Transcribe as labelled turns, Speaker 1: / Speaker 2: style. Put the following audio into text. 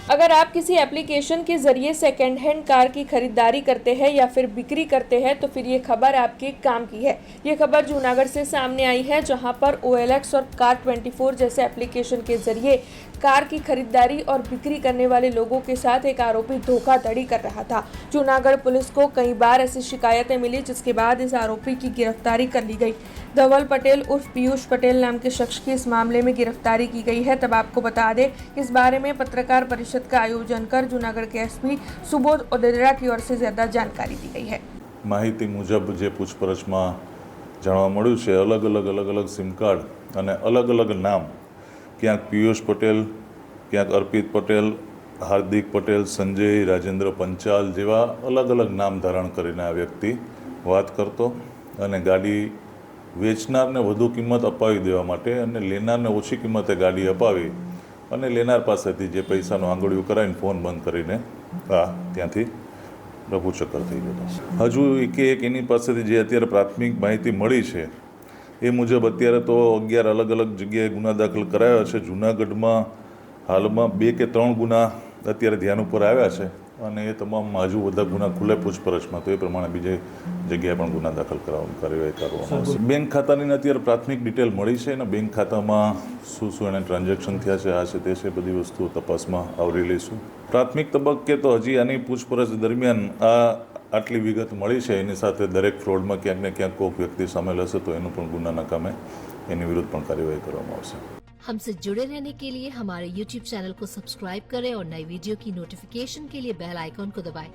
Speaker 1: अगर आप किसी एप्लीकेशन के जरिए सेकेंड हैंड कार की खरीदारी करते हैं या फिर बिक्री करते हैं तो फिर ये खबर आपके काम की है। ये खबर जूनागढ़ से सामने आई है, जहां पर OLX और कार24 जैसे एप्लीकेशन के जरिए कार की खरीदारी और बिक्री करने वाले लोगों के साथ एक आरोपी धोखाधड़ी कर रहा था। जूनागढ़ पुलिस को कई बार ऐसी शिकायतें मिली, जिसके बाद इस आरोपी की गिरफ्तारी कर ली गई। धवल पटेल उर्फ पीयूष पटेल नाम के शख्स की इस मामले में गिरफ्तारी की गई है। तब आपको बता दें कि इस बारे में पत्रकार परिषद का आयोजन कर जूनागढ़ के एसपी सुबोध ओडेरा की ओर से ज्यादा जानकारी दी गई है।
Speaker 2: माहिती मुजब जे पूछपरछमां जाणवा मळ्युं छे, अलग अलग सिम कार्ड अने अलग नाम, क्यांक पीयूष पटेल, क्यांक अर्पित पटेल, हार्दिक पटेल, संजय, राजेन्द्र पंचाल जेवा अलग नाम धारण करीने आ व्यक्ति वात करतो अने गाड़ी वेचनारने वधु किंमत अपावी देवा माटे अने लेनारने ओછી किंमते गाड़ी अपावी अने लेनार पासेथी जे पैसानो आंगळिયું करावीने फोन बंद करीने त्यांथी रफूचक्कर थई जतो। हजू एक एनी पासेथी जे अत्यारे प्राथमिक माहिती मળી છે એ મુજબ અત્યારે તો 11 अलग જગ્યાએ ગુના દાખલ કરાયા છે। જૂનાગઢમાં હાલમાં 2 કે 3 ગુના અત્યારે ધ્યાન ઉપર આવ્યા છે અને એ તમામમાં હજુ બધા ગુના ખુલ્લે પૂછપરછમાં, તો એ પ્રમાણે બીજે જગ્યાએ પણ ગુના દાખલ કરવામાં કાર્યવાહી કરવામાં આવશે। બેંક ખાતાની અત્યારે પ્રાથમિક ડિટેલ મળી છે અને બેંક ખાતામાં શું એને ટ્રાન્ઝેક્શન થયા છે, આ છે તે છે, બધી વસ્તુઓ તપાસમાં આવરી લઈશું। પ્રાથમિક તબક્કે તો હજી આની પૂછપરછ દરમિયાન આટલી વિગત મળી છે, એની સાથે દરેક ફ્રોડમાં ક્યાંક ને ક્યાંક કોઈ વ્યક્તિ સામેલ હશે તો એનું પણ ગુનાના કામે એની વિરુદ્ધ પણ કાર્યવાહી કરવામાં આવશે।
Speaker 3: हमसे जुड़े रहने के लिए हमारे YouTube चैनल को सब्सक्राइब करें और नई वीडियो की नोटिफिकेशन के लिए बेल आइकॉन को दबाएं।